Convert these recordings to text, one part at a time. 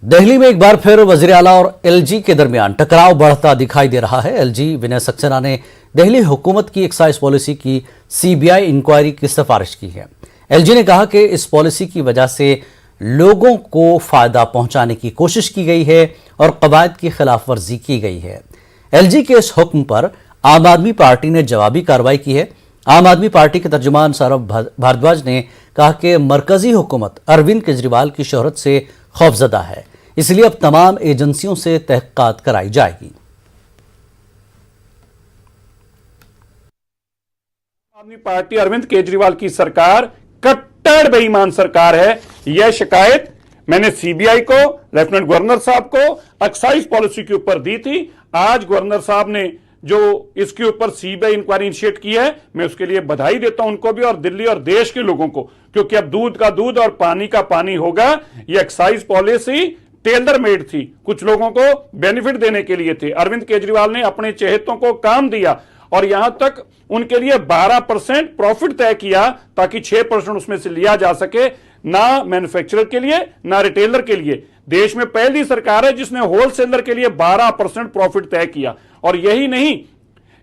दिल्ली में एक बार फिर वजीर आला और एलजी के दरमियान टकराव बढ़ता दिखाई दे रहा है। एलजी विनय सक्सेना ने दिल्ली हुकूमत की एक्साइज पॉलिसी की सीबीआई इंक्वायरी की सिफारिश की है। एलजी ने कहा कि इस पॉलिसी की वजह से लोगों को फायदा पहुंचाने की कोशिश की गई है और कवायद की खिलाफ वर्जी की गई है। एलजी के इस हुक्म पर आम आदमी पार्टी ने जवाबी कार्रवाई की है। आम आदमी पार्टी के तर्जुमान सौरभ भारद्वाज ने कहा कि मरकजी हुकूमत अरविंद केजरीवाल की शोहरत से खौफजदा है, इसलिए अब तमाम एजेंसियों से तहकीकात कराई जाएगी। आम आदमी पार्टी अरविंद केजरीवाल की सरकार कट्टर बेईमान सरकार है। यह शिकायत मैंने सीबीआई को, लेफ्टिनेंट गवर्नर साहब को एक्साइज पॉलिसी के ऊपर दी थी। आज गवर्नर साहब ने जो इसके ऊपर सीबीआई इंक्वायरी इनिशिएट की है, मैं उसके लिए बधाई देता हूं उनको भी और दिल्ली और देश के लोगों को, क्योंकि अब दूध का दूध और पानी का पानी होगा। यह एक्साइज पॉलिसी टेलर मेड थी, कुछ लोगों को बेनिफिट देने के लिए थे। अरविंद केजरीवाल ने अपने चहेतों को काम दिया और यहां तक उनके लिए 12% प्रॉफिट तय किया ताकि 6% उसमें से लिया जा सके, ना मैन्युफैक्चरर के लिए ना रिटेलर के लिए। देश में पहली सरकार है जिसने होलसेलर के लिए 12% प्रॉफिट तय किया। और यही नहीं,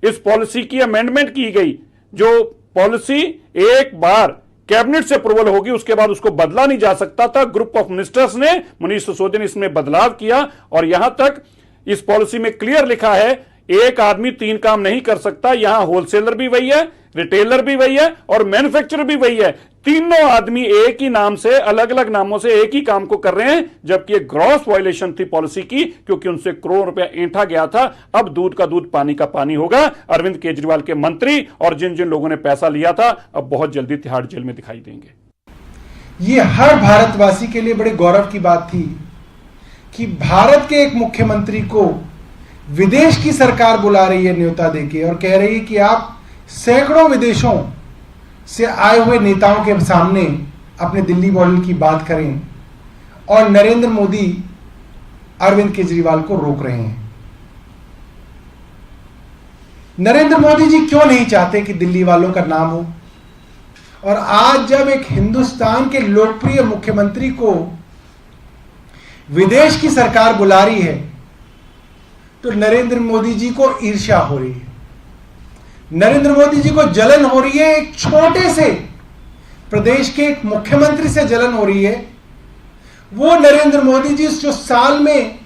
इस पॉलिसी की अमेंडमेंट की गई। जो पॉलिसी एक बार कैबिनेट से अप्रूवल होगी उसके बाद उसको बदला नहीं जा सकता था। ग्रुप ऑफ मिनिस्टर्स ने, मनीष सिसोदिया ने इसमें बदलाव किया और यहां तक इस पॉलिसी में क्लियर लिखा है एक आदमी 3 काम नहीं कर सकता। यहां होलसेलर भी वही है, रिटेलर भी वही है और मैन्युफैक्चरर भी वही है। तीनों आदमी एक ही नाम से, अलग अलग नामों से एक ही काम को कर रहे हैं, जबकि एक ग्रॉस वायलेशन थी पॉलिसी की, क्योंकि उनसे करोड़ रुपया ऐंठा गया था। अब दूध का दूध पानी का पानी होगा। अरविंद केजरीवाल के मंत्री और जिन जिन लोगों ने पैसा लिया था अब बहुत जल्दी तिहाड़ जेल में दिखाई देंगे। ये हर भारतवासी के लिए बड़े गौरव की बात थी कि भारत के एक मुख्यमंत्री को विदेश की सरकार बुला रही है न्योता देके और कह रही है कि आप सैकड़ों विदेशों से आए हुए नेताओं के सामने अपने दिल्ली मॉडल की बात करें, और नरेंद्र मोदी अरविंद केजरीवाल को रोक रहे हैं। नरेंद्र मोदी जी क्यों नहीं चाहते कि दिल्ली वालों का नाम हो? और आज जब एक हिंदुस्तान के लोकप्रिय मुख्यमंत्री को विदेश की सरकार बुला रही है तो नरेंद्र मोदी जी को ईर्ष्या हो रही है, नरेंद्र मोदी जी को जलन हो रही है। एक छोटे से प्रदेश के एक मुख्यमंत्री से जलन हो रही है। वो नरेंद्र मोदी जी जो साल में,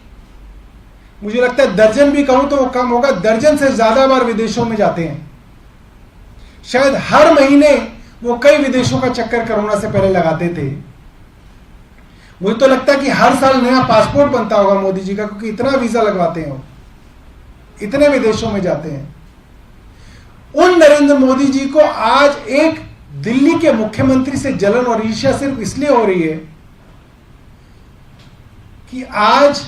मुझे लगता है दर्जन भी कहूं तो वो कम होगा, दर्जन से ज्यादा बार विदेशों में जाते हैं। शायद हर महीने वो कई विदेशों का चक्कर कोरोना से पहले लगाते थे। मुझे तो लगता है कि हर साल नया पासपोर्ट बनता होगा मोदी जी का, क्योंकि इतना वीजा लगवाते हैं वो, इतने विदेशों में जाते हैं। उन नरेंद्र मोदी जी को आज एक दिल्ली के मुख्यमंत्री से जलन और ईर्ष्या सिर्फ इसलिए हो रही है कि आज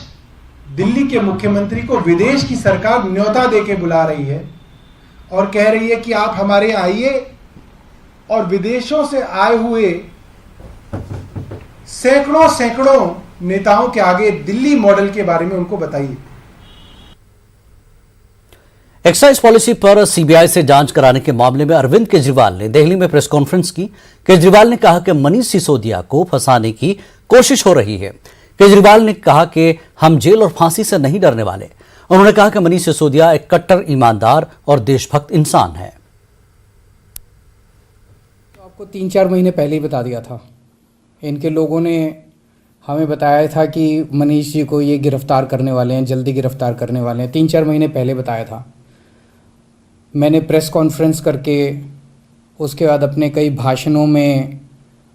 दिल्ली के मुख्यमंत्री को विदेश की सरकार न्योता देके बुला रही है और कह रही है कि आप हमारे यहाँ आइए और विदेशों से आए हुए सैकड़ों सैकड़ों नेताओं के आगे दिल्ली मॉडल के बारे में उनको बताइए। एक्साइज पॉलिसी पर सीबीआई से जांच कराने के मामले में अरविंद केजरीवाल ने दिल्ली में प्रेस कॉन्फ्रेंस की। केजरीवाल ने कहा कि मनीष सिसोदिया को फंसाने की कोशिश हो रही है। केजरीवाल ने कहा कि हम जेल और फांसी से नहीं डरने वाले। उन्होंने कहा कि मनीष सिसोदिया एक कट्टर ईमानदार और देशभक्त इंसान है। तो आपको 3-4 महीने पहले ही बता दिया था। इनके लोगों ने हमें बताया था कि मनीष जी को ये गिरफ्तार करने वाले हैं, जल्दी गिरफ्तार करने वाले हैं। 3-4 महीने पहले बताया था। मैंने प्रेस कॉन्फ्रेंस करके, उसके बाद अपने कई भाषणों में,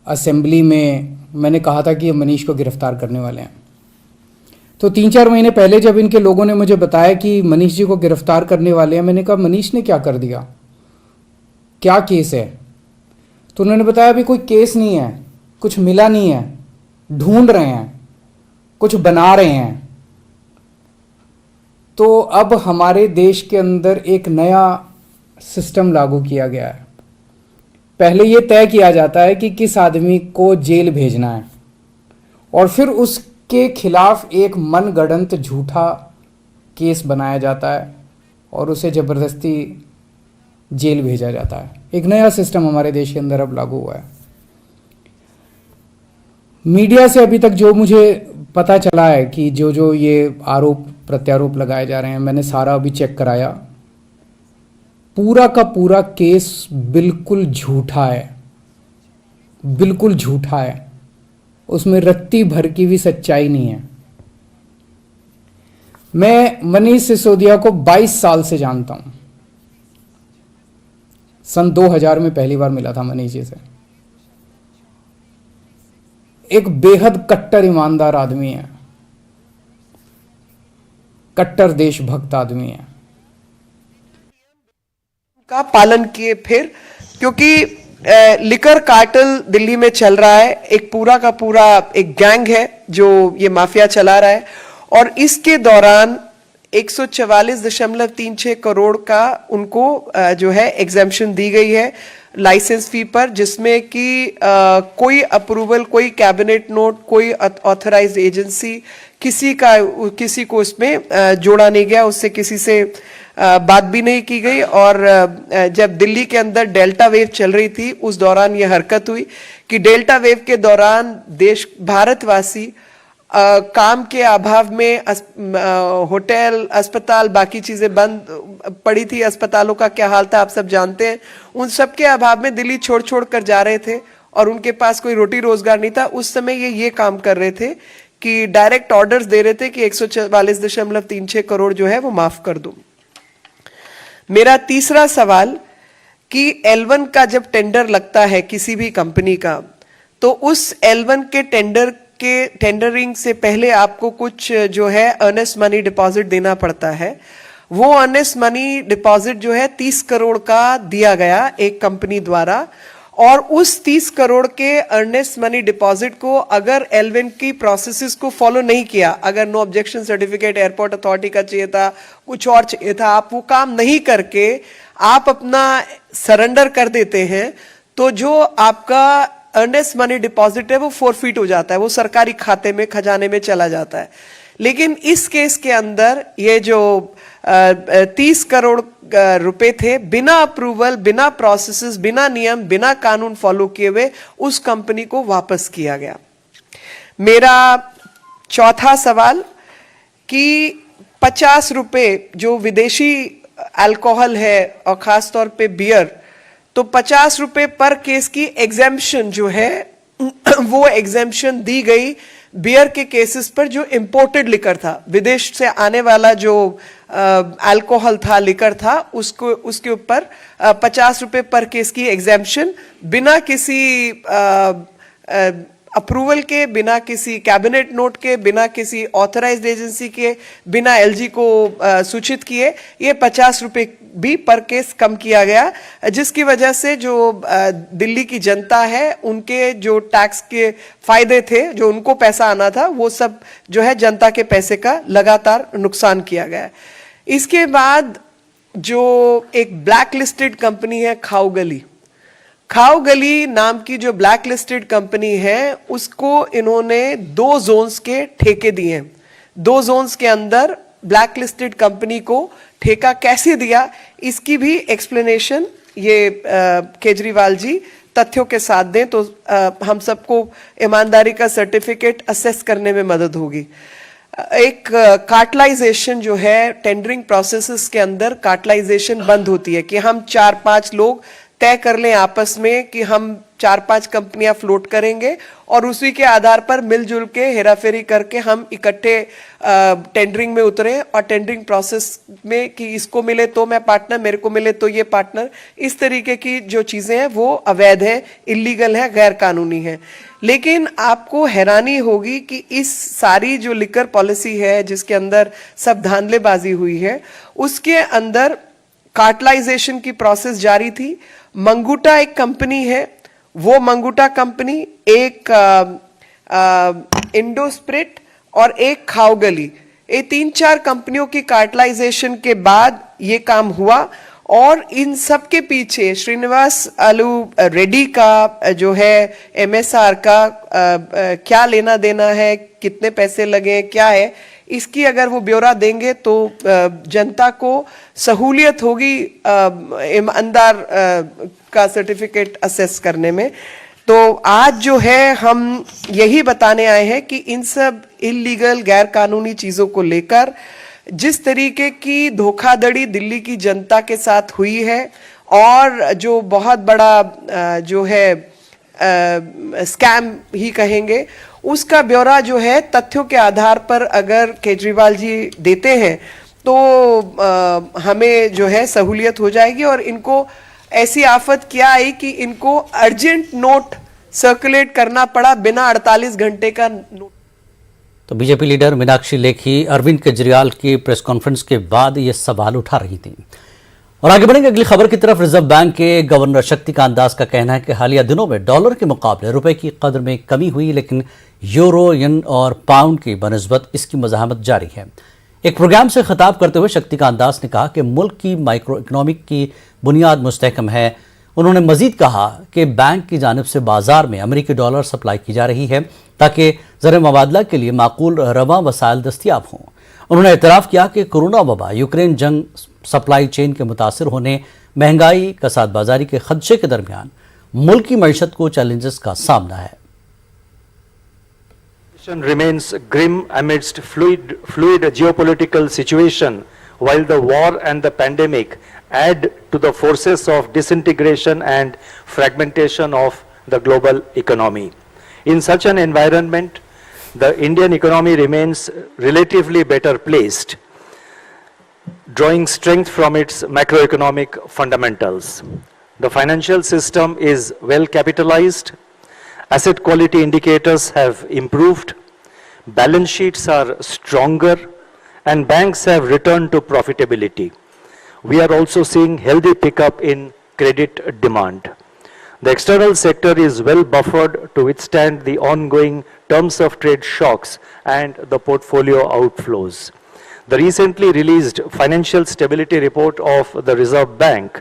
असेंबली में मैंने कहा था कि ये मनीष को गिरफ्तार करने वाले हैं। तो 3-4 महीने पहले जब इनके लोगों ने मुझे बताया कि मनीष जी को गिरफ्तार करने वाले हैं, मैंने कहा मनीष ने क्या कर दिया, क्या केस है? तो उन्होंने बताया अभी कोई केस नहीं है, कुछ मिला नहीं है, ढूंढ रहे हैं, कुछ बना रहे हैं। तो अब हमारे देश के अंदर एक नया सिस्टम लागू किया गया है। पहले ये तय किया जाता है कि किस आदमी को जेल भेजना है और फिर उसके खिलाफ एक मनगढ़ंत झूठा केस बनाया जाता है और उसे ज़बरदस्ती जेल भेजा जाता है। एक नया सिस्टम हमारे देश के अंदर अब लागू हुआ है। मीडिया से अभी तक जो मुझे पता चला है कि जो जो ये आरोप प्रत्यारोप लगाए जा रहे हैं, मैंने सारा अभी चेक कराया, पूरा का पूरा केस बिल्कुल झूठा है, बिल्कुल झूठा है। उसमें रत्ती भर की भी सच्चाई नहीं है। मैं मनीष सिसोदिया को 22 साल से जानता हूं। सन 2000 में पहली बार मिला था मनीष जी से। एक बेहद कट्टर ईमानदार आदमी है, कट्टर देशभक्त आदमी है। का पालन किए फिर, क्योंकि लिकर कार्टेल दिल्ली में चल रहा है, एक पूरा का पूरा एक गैंग है जो ये माफिया चला रहा है, और इसके दौरान 144.36 करोड़ का उनको जो है एग्जेम्पशन दी गई है लाइसेंस फी पर, जिसमें कि कोई अप्रूवल, कोई कैबिनेट नोट, कोई ऑथराइज्ड एजेंसी, किसी को इसमें जोड़ा नहीं गया, उससे किसी से बात भी नहीं की गई। और जब दिल्ली के अंदर डेल्टा वेव चल रही थी, उस दौरान यह हरकत हुई कि डेल्टा वेव के दौरान भारतवासी काम के अभाव में होटल, अस्पताल, बाकी चीजें बंद पड़ी थी। अस्पतालों का क्या हाल था आप सब जानते हैं। उन सब के अभाव में दिल्ली छोड़ छोड़ कर जा रहे थे और उनके पास कोई रोटी रोजगार नहीं था। उस समय ये काम कर रहे थे कि डायरेक्ट ऑर्डर्स दे रहे थे कि 144.36 करोड़ जो है वो माफ कर दो। मेरा तीसरा सवाल कि L1 का जब टेंडर लगता है किसी भी कंपनी का, तो उस L1 के टेंडरिंग से पहले आपको कुछ जो है अर्नेस्ट मनी डिपॉजिट देना पड़ता है। वो अर्नेस्ट मनी डिपॉजिट जो है 30 करोड़ का दिया गया एक कंपनी द्वारा, और उस 30 करोड़ के अर्नेस्ट मनी डिपॉजिट को अगर L1 की प्रोसेसेस को फॉलो नहीं किया, अगर no objection certificate airport authority का चाहिए था, कुछ और चाहिए था, आप वो काम नहीं करके आप अपना सरेंडर कर देते हैं, तो जो आपका अर्नेस्ट मनी डिपॉजिट है वो फोरफीट हो जाता है, वो सरकारी खाते में, खजाने में चला जाता है। लेकिन इस केस के अंदर ये जो 30 करोड़ रुपए थे, बिना अप्रूवल, बिना प्रोसेसेस, बिना नियम, बिना कानून फॉलो किए हुए उस कंपनी को वापस किया गया। मेरा चौथा सवाल कि 50 रुपए जो विदेशी अल्कोहल है और खासतौर पे बियर, तो 50 रुपए पर केस की एग्जेम्पशन जो है वो एग्जेम्पशन दी गई बियर के केसेस पर जो इंपोर्टेड लिकर था, विदेश से आने वाला जो अल्कोहल था, लिकर था, उसके ऊपर 50 रुपए पर केस की एग्जेम्पशन, बिना किसी अप्रूवल के, बिना किसी कैबिनेट नोट के, बिना किसी ऑथराइज्ड एजेंसी के, बिना LG को सूचित किए, ये 50 रुपए भी पर केस कम किया गया, जिसकी वजह से जो दिल्ली की जनता है उनके जो टैक्स के फायदे थे, जो उनको पैसा आना था, वो सब जो है जनता के पैसे का लगातार नुकसान किया गया। इसके बाद जो एक ब्लैक लिस्टेड कंपनी है खाओ गली नाम की जो ब्लैक लिस्टेड कंपनी है, उसको इन्होंने 2 जोन्स के ठेके दिए हैं। 2 जोन्स के अंदर ब्लैक लिस्टेड कंपनी को ठेका कैसे दिया, इसकी भी एक्सप्लेनेशन ये केजरीवाल जी तथ्यों के साथ दें तो हम सबको ईमानदारी का सर्टिफिकेट असेस करने में मदद होगी। एक कार्टलाइजेशन जो है टेंडरिंग प्रोसेसेस के अंदर, कार्टलाइजेशन बंद होती है कि हम 4-5 लोग तय कर लें आपस में कि हम 4-5 कंपनियां फ्लोट करेंगे और उसी के आधार पर मिलजुल के हेराफेरी करके हम इकट्ठे टेंडरिंग में उतरे और टेंडरिंग प्रोसेस में कि इसको मिले तो मैं पार्टनर, मेरे को मिले तो ये पार्टनर, इस तरीके की जो चीजें हैं वो अवैध है, इलीगल है, गैर कानूनी है। लेकिन आपको हैरानी होगी कि इस सारी जो लिकर पॉलिसी है जिसके अंदर सब धांधलेबाजी हुई है, उसके अंदर कार्टलाइजेशन की प्रोसेस जारी थी। मंगूटा एक कंपनी है, वो मंगूटा कंपनी एक इंडोस्प्रिट और एक खाओगली, ये 3-4 कंपनियों की कार्टलाइजेशन के बाद ये काम हुआ और इन सब के पीछे श्रीनिवास आलू रेड्डी का जो है MSR का क्या लेना देना है, कितने पैसे लगे, क्या है, इसकी अगर वो ब्यौरा देंगे तो जनता को सहूलियत होगी ईमानदार का सर्टिफिकेट असेस करने में। तो आज जो है हम यही बताने आए हैं कि इन सब इलीगल गैर कानूनी चीजों को लेकर जिस तरीके की धोखाधड़ी दिल्ली की जनता के साथ हुई है और जो बहुत बड़ा जो है स्कैम ही कहेंगे, उसका ब्यौरा जो है तथ्यों के आधार पर अगर केजरीवाल जी देते हैं तो हमें जो है सहूलियत हो जाएगी। और इनको ऐसी आफत क्या आई कि इनको अर्जेंट नोट सर्कुलेट करना पड़ा बिना 48 घंटे का नोट। तो बीजेपी लीडर मीनाक्षी लेखी अरविंद केजरीवाल की प्रेस कॉन्फ्रेंस के बाद ये सवाल उठा रही थी। और आगे बढ़ेंगे अगली खबर की तरफ। रिजर्व बैंक के गवर्नर शक्तिकांत दास का कहना है कि हालिया दिनों में डॉलर के मुकाबले रुपए की कदर में कमी हुई, लेकिन यूरो, येन और पाउंड की बनिस्बत इसकी मज़ाहमत जारी है। एक प्रोग्राम से खिताब करते हुए शक्तिकांत दास ने कहा कि मुल्क की माइक्रो इकोनॉमिक की बुनियाद मुस्तहकम है। उन्होंने मजीद कहा कि बैंक की जानिब से बाजार में अमेरिकी डॉलर सप्लाई की जा रही है ताकि ज़र मुबादला के लिए माकूल रवा वसाइल दस्तियाब हों। उन्होंने एतराफ़ किया कि कोरोना वबा, यूक्रेन जंग, सप्लाई चेन के मुतासर होने, महंगाई, कसाद बाजारी के खदशे के दरमियान मुल्क की मईशत को चैलेंजेस का सामना है। Remains grim amidst fluid geopolitical situation, while the war and the pandemic add to the forces of disintegration and fragmentation of the global economy. In such an environment, the Indian economy remains relatively better placed, drawing strength from its macroeconomic fundamentals. The financial system is well capitalized. Asset quality indicators have improved, balance sheets are stronger, and banks have returned to profitability. We are also seeing healthy pickup in credit demand. The external sector is well buffered to withstand the ongoing terms of trade shocks and the portfolio outflows. The recently released Financial Stability Report of the Reserve Bank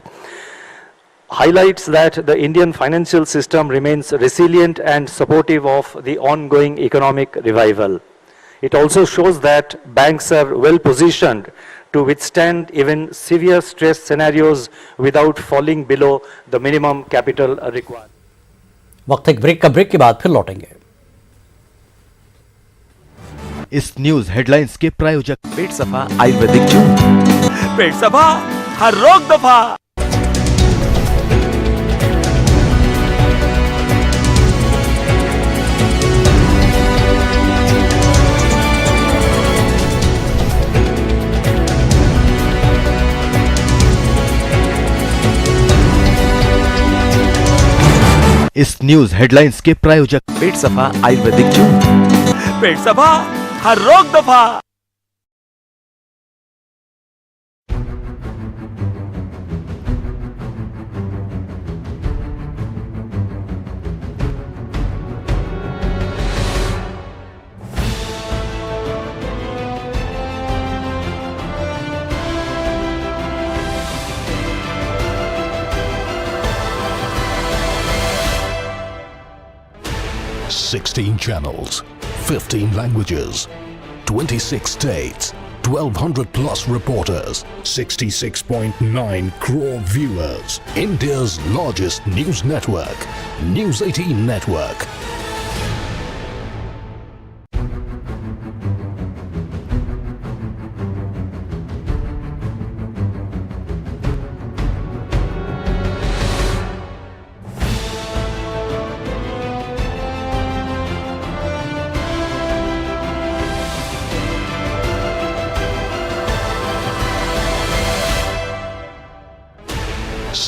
highlights that the Indian financial system remains resilient and supportive of the ongoing economic revival. It also shows that banks are well positioned to withstand even severe stress scenarios without falling below the minimum capital required. वक्त एक break का, break के बाद फिर लौटेंगे। इस news headlines के प्रायोजक पेट सफा आयुर्वेदिक जून, पेट सफा हर रोग दफा। इस न्यूज हेडलाइंस के प्रायोजक पेट सफा आयुर्वेदिक जून, पेट सफा हर रोग दफा। Sixteen channels, 15 languages, 26 states, 1,200 plus reporters, 66.9 crore viewers. India's largest news network, News 18 Network.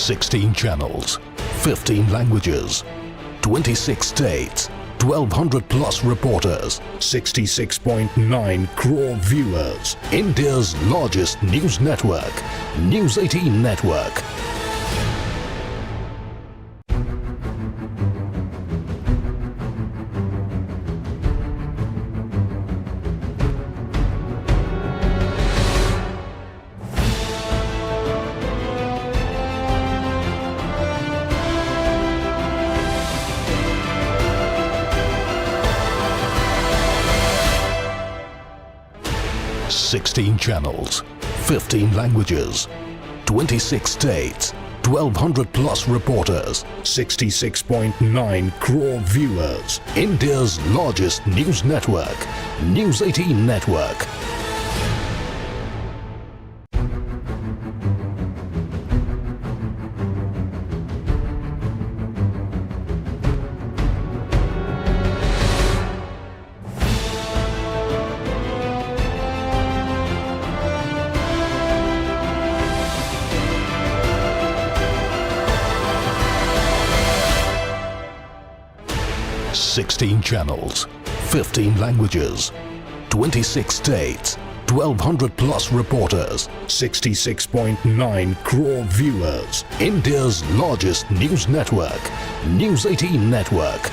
Sixteen channels, 15 languages, 26 states, 1,200 plus reporters, 66.9 crore viewers. India's largest news network, News 18 Network. Sixteen channels, 15 languages, 26 states, 1,200 plus reporters, 66.9 crore viewers. India's largest news network, News 18 Network. Sixteen channels, 15 languages, 26 states, 1,200 plus reporters, 66.9 crore viewers. India's largest news network, News 18 Network.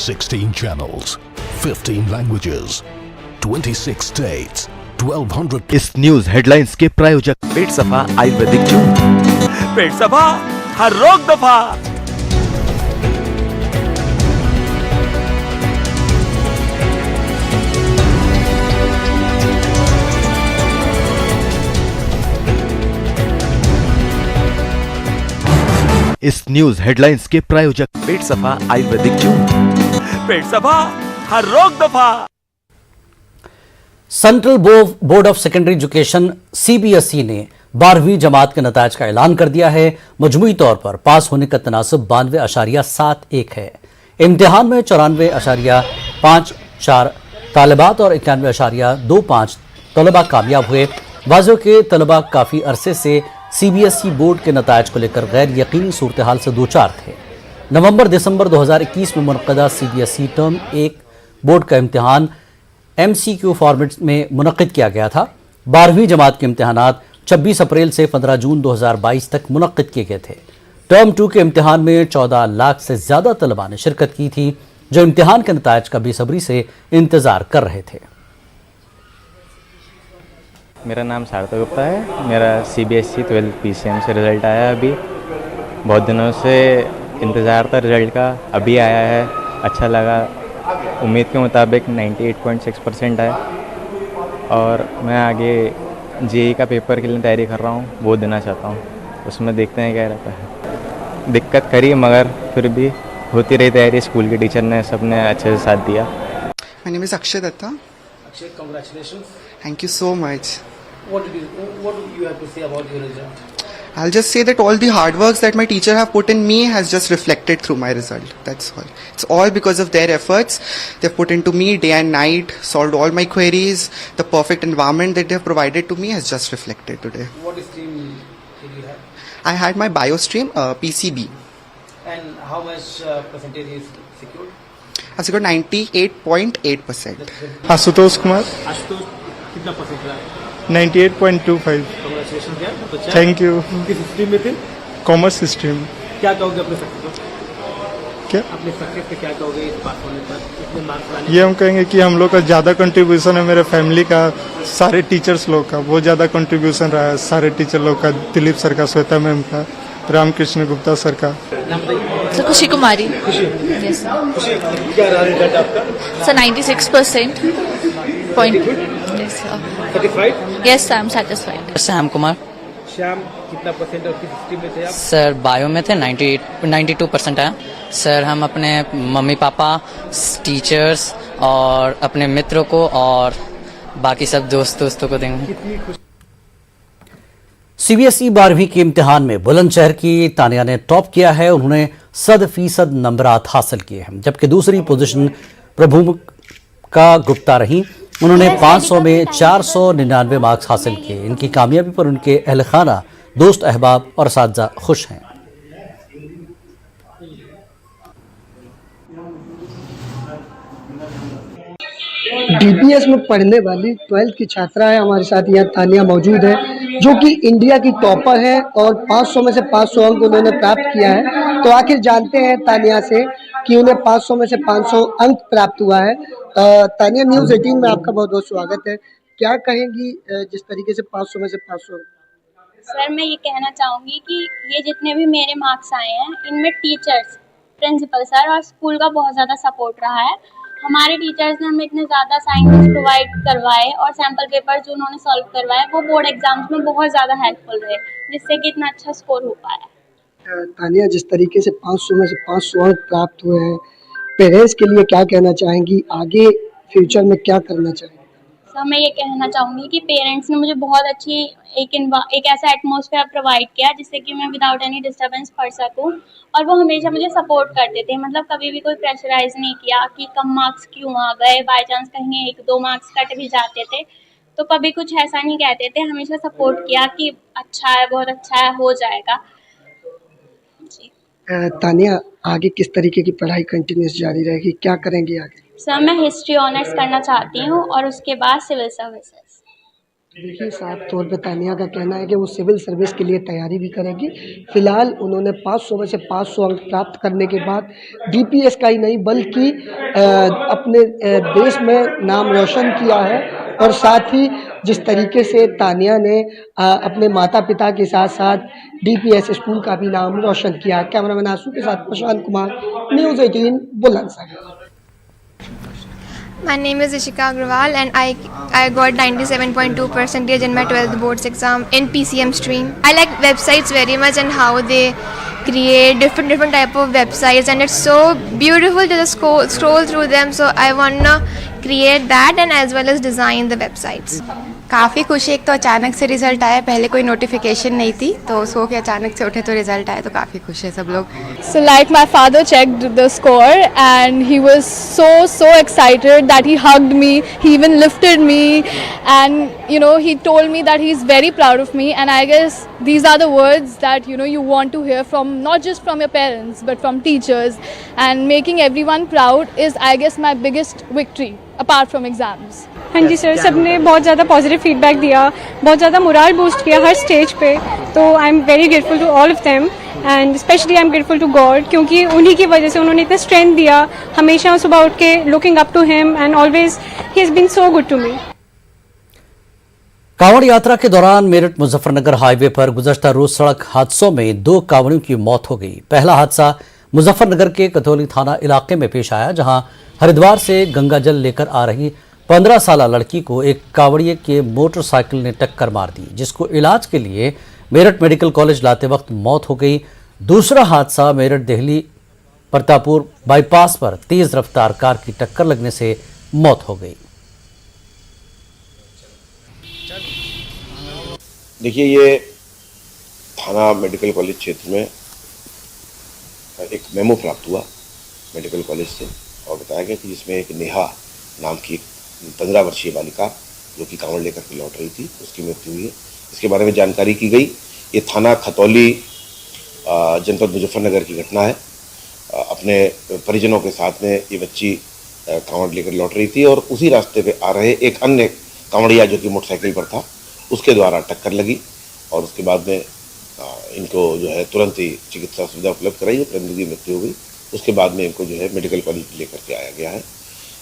Sixteen channels, 15 languages, 26 states, 1,200 इस news headlines के प्रायोजक पेट सफा Ayurvedic zoom. पेट सफा हर रोग दफा। इस news headlines के प्रायोजक पेट सफा आयुर्वेदिक जूम। पेट सफा हर रोग दफा। Central board of secondary education CBSE ने 12वीं जमात के नताज का ऐलान कर दिया है। मजमूई तौर पर पास होने का तनासब 92.71 है। इम्तिहान में 94.54 तालिबात और 91.25 तलबा कामयाब हुए। बाज़ों के तलबा काफ़ी अरसे से सीबीएसई बोर्ड के नताज को लेकर गैर यकीनी सूरत हाल से दो चार थे। नवंबर-दिसंबर 2021 में मुनक़दा सीबीएसई टर्म 1 बोर्ड का इम्तिहान MCQ फॉर्मेट में मुनक़िद किया गया था। 12वीं जमात के इम्तिहानात 26 अप्रैल से 15 जून 2022 तक मुनक़िद किए गए थे। टर्म 2 के इम्तिहान में 14 लाख से ज़्यादा तलबा ने शिरकत की थी, जो इम्तिहान के नताज का बेसब्री से इंतज़ार कर रहे थे। मेरा नाम सार्थक गुप्ता है। मेरा CBSE 12 PCM से रिज़ल्ट आया अभी। बहुत दिनों से इंतज़ार था रिज़ल्ट का, अभी आया है। अच्छा लगा। उम्मीद के मुताबिक 98.6% आया और मैं आगे JEE का पेपर के लिए तैयारी कर रहा हूँ, वो देना चाहता हूँ। उसमें देखते हैं क्या रहता है। दिक्कत करी मगर फिर भी होती रही तैयारी। स्कूल के टीचर ने सब ने अच्छे से साथ दिया। My name is Akshay Datta. Akshay, congratulations. Thank you so much. What do you have to say about your result? I'll just say that all the hard works that my teacher have put in me has just reflected through my result. That's all. It's all because of their efforts. They've put into me day and night, solved all my queries. The perfect environment that they've provided to me has just reflected today. What stream did you have? I had my bio stream, PCB. And how much percentage is secured? I secured 98.8%. Ashutosh Kumar. Ashutosh कितना percent रहा? 98.25। Congratulation यार। Thank you. किस stream में थे? Commerce stream. क्या कहोगे अपने success पर? क्या अपने सक्सेस पे क्या कहोगे इस पास होने पर, इतने मार्क्स लाने? ये हम कहेंगे कि हम लोग का ज़्यादा कंट्रीब्यूशन है, मेरे फैमिली का, सारे टीचर्स लोग का बहुत ज़्यादा कंट्रीब्यूशन रहा है। सारे टीचर लोग का, दिलीप सर का, श्वेता मैम का, रामकृष्ण गुप्ता सर का। Sir Khushi Kumari. Yes sir. क्या रहा रिजल्ट आपका? Sir 96% point. Yes satisfied? Yes I am satisfied. Shyam Kumar. Shyam कितना परसेंट और किस स्ट्रीम में थे आप? सर बायो में थे। 92% आया। सर हम अपने मम्मी पापा, टीचर्स और अपने मित्रों को और बाकी सब दोस्तों को देंगे। सीबीएसई 12वीं के इम्तिहान में बुलंदशहर की तानिया ने टॉप किया है। उन्होंने 100% नंबरात हासिल किए हैं, जबकि दूसरी पोजीशन प्रभुमिका गुप्ता रही। उन्होंने 500 में 499 मार्क्स हासिल किए। इनकी कामयाबी पर उनके अहल खाना, दोस्त, अहबाब और असातिज़ा खुश हैं। DPS में पढ़ने वाली 12th की छात्रा है हमारे साथ यहाँ तानिया मौजूद है, जो कि इंडिया की टॉपर है और 500 में से 500 अंक उन्होंने प्राप्त किया है। तो आखिर जानते हैं तानिया से कि उन्हें 500 में से 500 अंक प्राप्त हुआ है। तानिया, न्यूज़ 18 में आपका बहुत बहुत स्वागत है। क्या कहेंगी जिस तरीके से 500 में से 500? सर, मैं ये कहना चाहूँगी कि ये जितने भी मेरे मार्क्स आए हैं, इनमें टीचर्स, प्रिंसिपल सर और स्कूल का बहुत ज़्यादा सपोर्ट रहा है। हमारे टीचर्स ने हमें इतने ज़्यादा असाइनमेंट्स प्रोवाइड करवाए और सैम्पल पेपर जो उन्होंने सॉल्व करवाए वो बोर्ड एग्जाम्स में बहुत ज़्यादा हेल्पफुल रहे, जिससे कि इतना अच्छा स्कोर हो पाया। तानिया, जिस तरीके से 500 में से 500 अंक प्राप्त हुए हैं, पेरेंट्स के लिए क्या कहना चाहेंगी? आगे फ्यूचर में क्या करना चाहेंगे? सर, मैं ये कहना चाहूँगी कि पेरेंट्स ने मुझे बहुत अच्छी एक ऐसा एटमॉस्फेयर प्रोवाइड किया जिससे कि मैं विदाउट एनी डिस्टर्बेंस पढ़ सकूँ, और वो हमेशा मुझे सपोर्ट करते थे। मतलब कभी भी कोई प्रेशराइज नहीं किया कि कम मार्क्स क्यों आ गए, बाय चांस कहीं 1-2 मार्क्स कट भी जाते थे तो कभी कुछ ऐसा नहीं कहते थे, हमेशा सपोर्ट किया कि अच्छा है, बहुत अच्छा है, हो जाएगा जी। तानिया, आगे किस तरीके की पढ़ाई कंटिन्यूस जारी रहेगी? क्या करेंगी आगे? सर, मैं हिस्ट्री ऑनर्स करना चाहती हूँ और उसके बाद सिविल सर्विसेज। देखिए, साफ तौर पे तानिया का कहना है कि वो सिविल सर्विस के लिए तैयारी भी करेगी। फिलहाल उन्होंने 500 में से 500 अंक प्राप्त करने के बाद डीपीएस का ही नहीं बल्कि अपने देश में नाम रोशन किया है, और साथ ही जिस तरीके से तानिया ने अपने माता पिता के साथ साथ डीपीएस स्कूल का भी नाम रोशन किया। कैमरामैन आंसू के साथ Prashant Kumar, news 18, Bulandshahr. My name is Ishika Agrawal and I got 97.2% in my 12th boards exam in PCM stream. I like websites very much and how they create different type of websites, and it's so beautiful to just scroll through them. So I wanna create that and as well as design the websites. काफ़ी खुशी, एक तो अचानक से result आया, पहले कोई notification नहीं थी तो सो के अचानक से उठे तो रिजल्ट आया, तो काफ़ी खुश है सब लोग। So like my father checked the score and he was so excited that he hugged me, he even lifted me, and you know he told me that he's very proud of me, and I guess these are the words that you want to hear from, not just from your parents but from teachers, and making everyone proud is I guess my biggest victory apart from exams. हाँ जी sir, सबने बहुत ज़्यादा positive feedback दिया, बहुत ज़्यादा moral boost किया हर stage पे, तो I am very grateful to all of them and specially I am grateful to God, क्योंकि उन्हीं की वजह से उन्होंने इतना स्ट्रेंथ दिया, हमेशा सुबह उठ के looking up to him and always he has been so good to me. Kanwar Yatra के दौरान मेरठ मुजफ्फरनगर हाईवे पर गुज़श्ता रोज सड़क हादसों में 2 कांवड़ियों की मौत हो गई। पहला हादसा मुजफ्फरनगर के कथौली थाना इलाके में पेश आया, जहां हरिद्वार से गंगा जल लेकर आ रही 15 साल लड़की को एक कांवड़िए के मोटरसाइकिल ने टक्कर मार दी, जिसको इलाज के लिए मेरठ मेडिकल कॉलेज लाते वक्त मौत हो गई। दूसरा हादसा मेरठ दिल्ली प्रतापपुर बाईपास पर तेज रफ्तार कार की टक्कर लगने से मौत हो गई। देखिए, ये थाना मेडिकल कॉलेज क्षेत्र में एक मेमो प्राप्त हुआ मेडिकल कॉलेज से, और बताया गया कि जिसमें एक नेहा नाम की 15 वर्षीय बालिका जो कि कांवड़ लेकर के लौट रही थी, उसकी मृत्यु हुई है। इसके बारे में जानकारी की गई। ये थाना खतौली जनपद मुजफ्फरनगर की घटना है। अपने परिजनों के साथ में ये बच्ची कांवड़ लेकर लौट रही थी और उसी रास्ते पे आ रहे एक अन्य कांवड़िया जो कि मोटरसाइकिल पर था, उसके द्वारा टक्कर लगी और उसके बाद में इनको जो है तुरंत ही चिकित्सा सुविधा उपलब्ध कराई है, परंतु इनकी मृत्यु हो गई। उसके बाद में इनको जो है मेडिकल कॉलेज लेकर के आया गया है।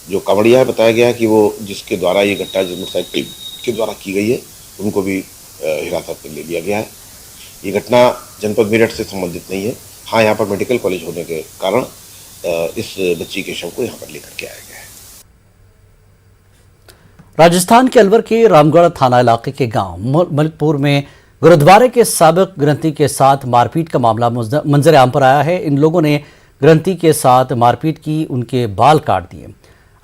जो कांवड़िया है, बताया गया है कि वो जिसके द्वारा ये घटना जो मोटरसाइकिल के द्वारा की गई है, उनको भी हिरासत में ले लिया गया है। ये घटना जनपद मेरठ से संबंधित नहीं है। हाँ, यहाँ पर मेडिकल कॉलेज होने के कारण इस बच्ची के शव को यहाँ पर लेकर के आया गया है। राजस्थान के अलवर के रामगढ़ थाना इलाके के गांव मलकपुर में गुरुद्वारे के साबिक ग्रंथी के साथ मारपीट का मामला मंजर आम पर आया है। इन लोगों ने ग्रंथी के साथ मारपीट की, उनके बाल काट दिए,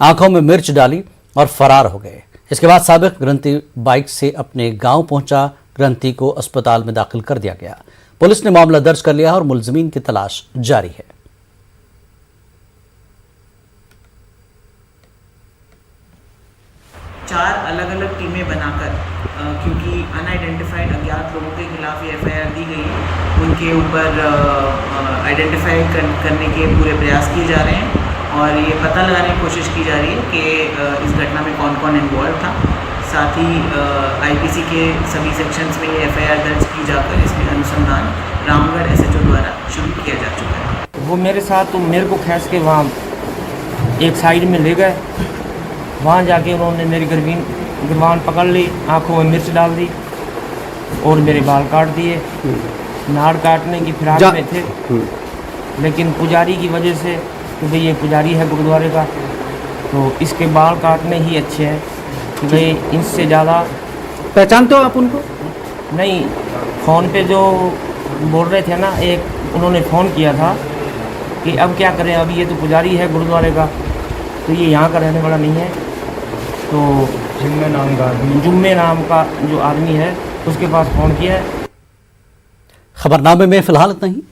आंखों में मिर्च डाली और फरार हो गए। इसके बाद साबिक ग्रंथी बाइक से अपने गांव पहुंचा। ग्रंथी को अस्पताल में दाखिल कर दिया गया। पुलिस ने मामला दर्ज कर लिया और मुलजिमीन की तलाश जारी है। चार अलग अलग टीमें बनाकर, क्योंकि अनआइडेंटिफाइड अज्ञात लोगों के खिलाफ ये एफआईआर दी गई है, उनके ऊपर आइडेंटिफाई करने के पूरे प्रयास किए जा रहे हैं और ये पता लगाने की कोशिश की जा रही है कि इस घटना में कौन कौन इन्वॉल्व था। साथ ही आईपीसी के सभी सेक्शंस में ये एफआईआर दर्ज की जाकर इसमें अनुसंधान रामगढ़ एसएचओ द्वारा शुरू किया जा चुका है। वो मेरे साथ तो मेरे को खींच के वहाँ एक साइड में ले गए। वहाँ जाके उन्होंने मेरी गिरबान पकड़ ली, आँखों में मिर्च डाल दी और मेरे बाल काट दिए। नाड़ काटने की फिराक में थे, लेकिन पुजारी की वजह से, कि भाई ये पुजारी है गुरुद्वारे का, तो इसके बाल काटने ही अच्छे हैं कि भाई इनसे ज़्यादा। पहचानते हो आप उनको? नहीं, फ़ोन पे जो बोल रहे थे ना, एक उन्होंने फ़ोन किया था कि अब क्या करें, अब ये तो पुजारी है गुरुद्वारे का, तो ये यहाँ का रहने वाला नहीं है। तो जुम्मे नाम का जो आदमी है उसके पास फ़ोन किया है। खबरनामे में फिलहाल इतना ही।